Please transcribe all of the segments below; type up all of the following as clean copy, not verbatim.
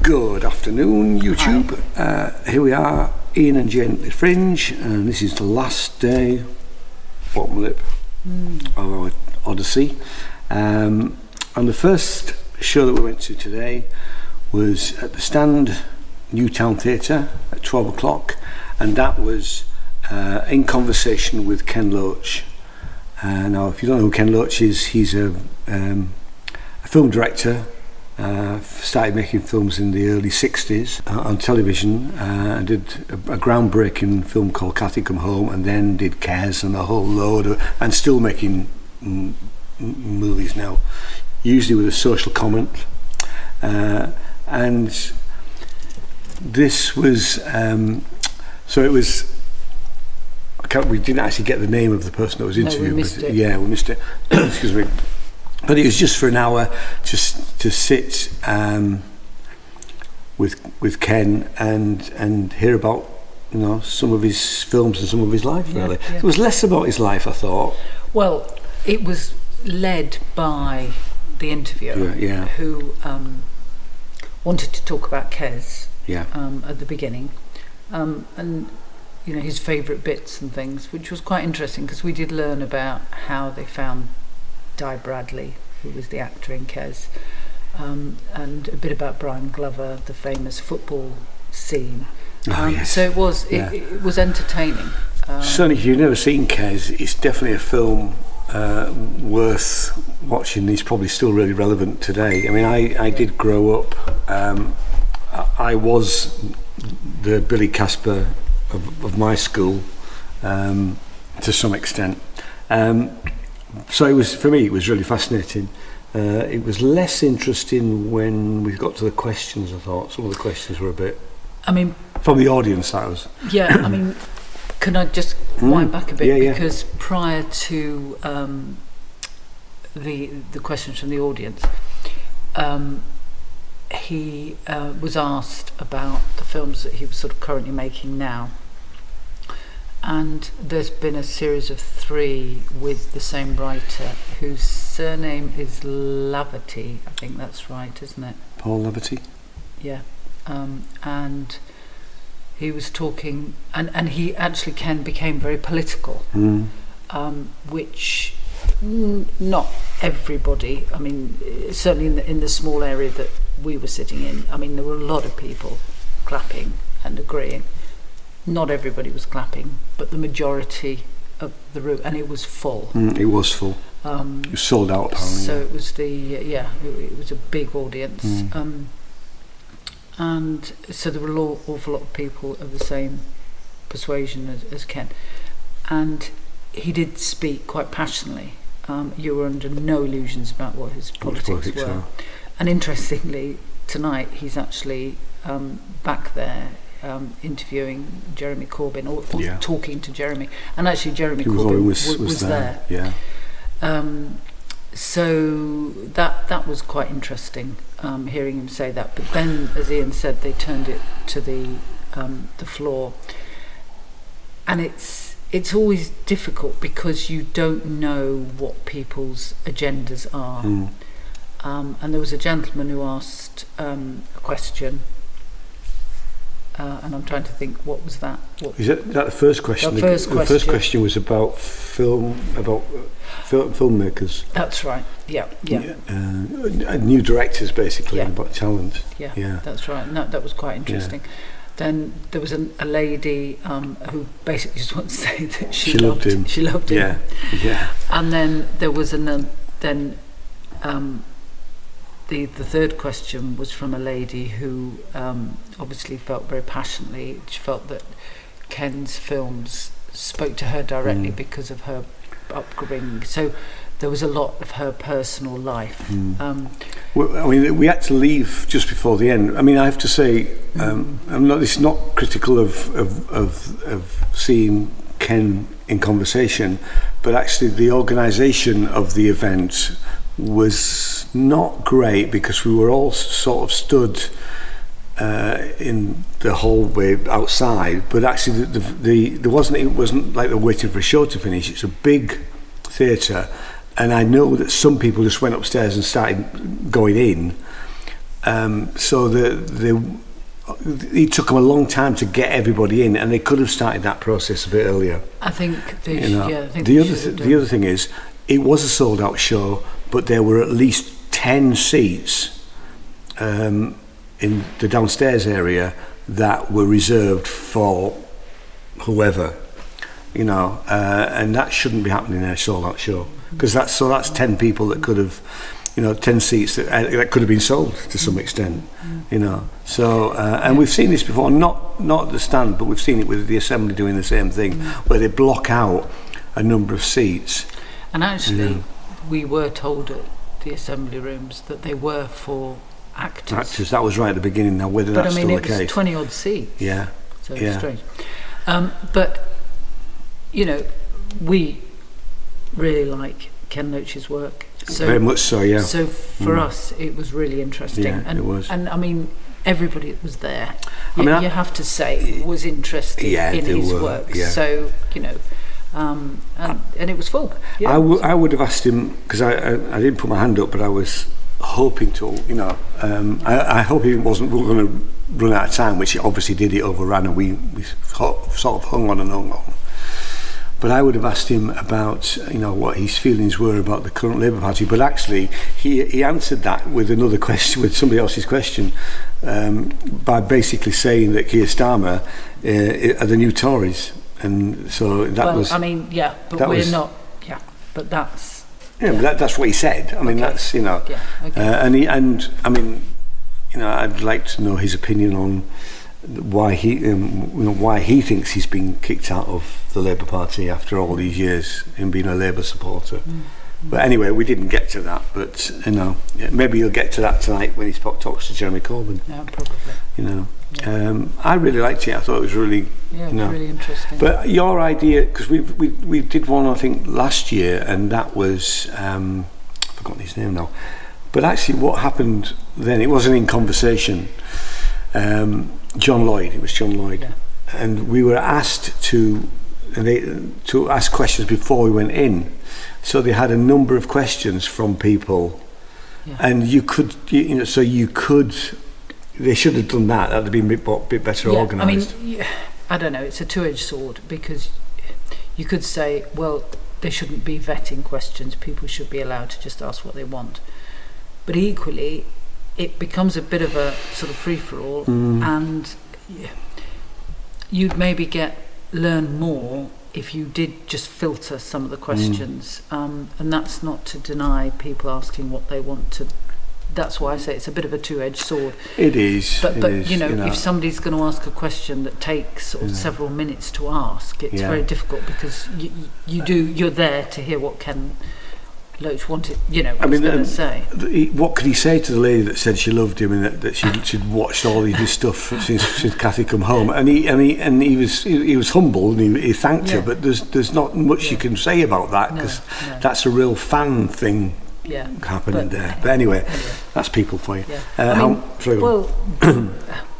Good afternoon, YouTube. Here we are, Ian and Jane at Fringe, and this is the last day, bottom lip, of our Odyssey. And the first show that we went to today was at the Stand Newtown Theatre at 12 o'clock, and that was in conversation with Ken Loach. Now, if you don't know who Ken Loach is, he's a film director. Started making films in the early 60s on television, and did a groundbreaking film called Cathy Come Home, and then did Kes and a whole load of, and still making movies now, usually with a social comment. And this was so it was, we didn't actually get the name of the person that was interviewed. No, we missed it. Yeah, we missed it. Excuse me. But it was just for an hour, just to sit with Ken and hear about, you know, some of his films and some of his life. Really, yeah. It was less about his life, I thought. Well, it was led by the interviewer, who wanted to talk about Kes at the beginning, and you know, his favourite bits and things, which was quite interesting because we did learn about how they found Di Bradley, who was the actor in Kes, and a bit about Brian Glover, the famous football scene. So it was it was entertaining. Certainly, if you've never seen Kes, it's definitely a film worth watching. It's probably still really relevant today. I mean, I did grow up. I was the Billy Casper of my school, to some extent. So it was, for me, it was really fascinating. It was less interesting when we got to the questions. I thought some of the questions were a bit, I mean, from the audience, that was. Yeah, I mean, can I just wind back a bit? Because prior to the questions from the audience, he was asked about the films that he was sort of currently making now. And there's been a series of 3 with the same writer, whose surname is Laverty. I think that's right, isn't it? Paul Laverty? Yeah. And he was talking, and he actually became very political, which not everybody, I mean, certainly in the small area that we were sitting in, I mean, there were a lot of people clapping and agreeing. Not everybody was clapping, but the majority of the room, and it was full. It was full. It was sold out, apparently. So it was it was a big audience, and so there were an awful lot of people of the same persuasion as Ken, and he did speak quite passionately. You were under no illusions about what his politics were, and interestingly, tonight he's actually back there. Interviewing Jeremy Corbyn or talking to Jeremy, and actually Jeremy Corbyn was there. Yeah. So that was quite interesting, hearing him say that. But then, as Ian said, they turned it to the floor, and it's always difficult because you don't know what people's agendas are. And there was a gentleman who asked a question. And I'm trying to think, what was that? Is that the first question? The first question was about filmmakers. That's right. Yeah. New directors, basically, and about talent. Yeah, that's right. No, that was quite interesting. Yeah. Then there was a lady who basically just wanted to say that she loved him. She loved him. Yeah. And then there was The third question was from a lady who obviously felt very passionately. She felt that Ken's films spoke to her directly because of her upbringing. So there was a lot of her personal life. Well, I mean, we had to leave just before the end. I mean, I have to say, it's not critical of seeing Ken in conversation, but actually the organisation of the event was not great because we were all sort of stood in the hallway outside, but actually there wasn't. It wasn't like they're waiting for a show to finish. It's a big theatre, and I know that some people just went upstairs and started going in, So it took them a long time to get everybody in, and they could have started that process a bit earlier. I think they the other thing is, it was a sold out show, but there were at least 10 seats in the downstairs area that were reserved for whoever, and that shouldn't be happening in a sold out show, because that's 10 people that could have, 10 seats that could have been sold to some extent, So and we've seen this before, not at the stand, but we've seen it with the Assembly doing the same thing, where they block out a number of seats. And actually, we were told at the Assembly rooms that they were for actors. That was right at the beginning. Now, whether that's still the case. But it was 20 odd seats. Yeah. So it's strange. But we really like Ken Loach's work. So, very much so, yeah. So for us, it was really interesting. Yeah, and, it was. And I mean, everybody that was there, you have to say, was interested in his work. Yeah. So, and it was full. Yeah. I would have asked him, because I didn't put my hand up, but I was hoping to, I hope he wasn't going to run out of time, which he obviously did. It overran, and we sort of hung on. But I would have asked him about, what his feelings were about the current Labour Party. But actually, he answered that with another question, with somebody else's question, by basically saying that Keir Starmer are the new Tories. And so that was... I mean, yeah, but we're not... Yeah, but that's... Yeah, but that's what he said. I mean, that's, Yeah, okay. I'd like to know his opinion on why he thinks he's been kicked out of the Labour Party after all these years in being a Labour supporter. But anyway, we didn't get to that. But maybe you'll get to that tonight when he talks to Jeremy Corbyn. Yeah, probably. I really liked it. I thought it was really, it was really interesting. But your idea, because we did one, I think, last year, and that was I've forgotten his name now. But actually, what happened then? It wasn't in conversation. John Lloyd. It was John Lloyd, and we were asked to ask questions before we went in. So they had a number of questions from people, and you could. They should have done that. That'd have been a bit better organised. I mean, I don't know. It's a two-edged sword, because you could say, well, there shouldn't be vetting questions. People should be allowed to just ask what they want. But equally, it becomes a bit of a sort of free-for-all, and you'd maybe learn more if you did just filter some of the questions. And that's not to deny people asking what they want to. That's why I say it's a bit of a two-edged sword. It is. But if somebody's going to ask a question that takes sort of several minutes to ask, it's very difficult, because you're there to hear what Ken Loach wanted, was going to say. What could he say to the lady that said she loved him and that she'd watched all of his stuff since Cathy come home? And he was humble, and he thanked her. But there's not much you can say about that, because that's a real fan thing happening there. But anyway, that's people for you.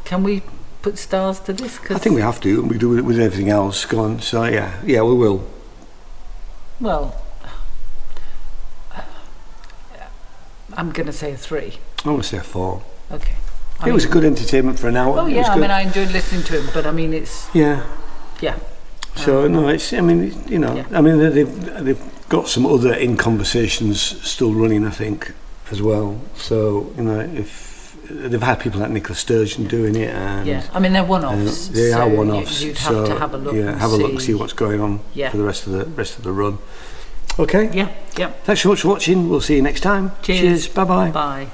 Can we put stars to this? I think we have to. We do it with everything else. Go on. So yeah, we will. Well, I'm going to say a 3. I want to say a 4. Okay. It was a good entertainment for an hour. Oh yeah, I enjoyed listening to him, but I mean, it's yeah. So no, it's. I mean, they've got some other In Conversations still running, I think, as well. So if they've had people like Nicola Sturgeon doing it, and I mean, they're one-offs. They are one-offs. You'd have to have a look. Yeah, have a look and see what's going on for the rest of the run. Okay. Yeah. Thanks so much for watching. We'll see you next time. Cheers. Bye-bye. Bye.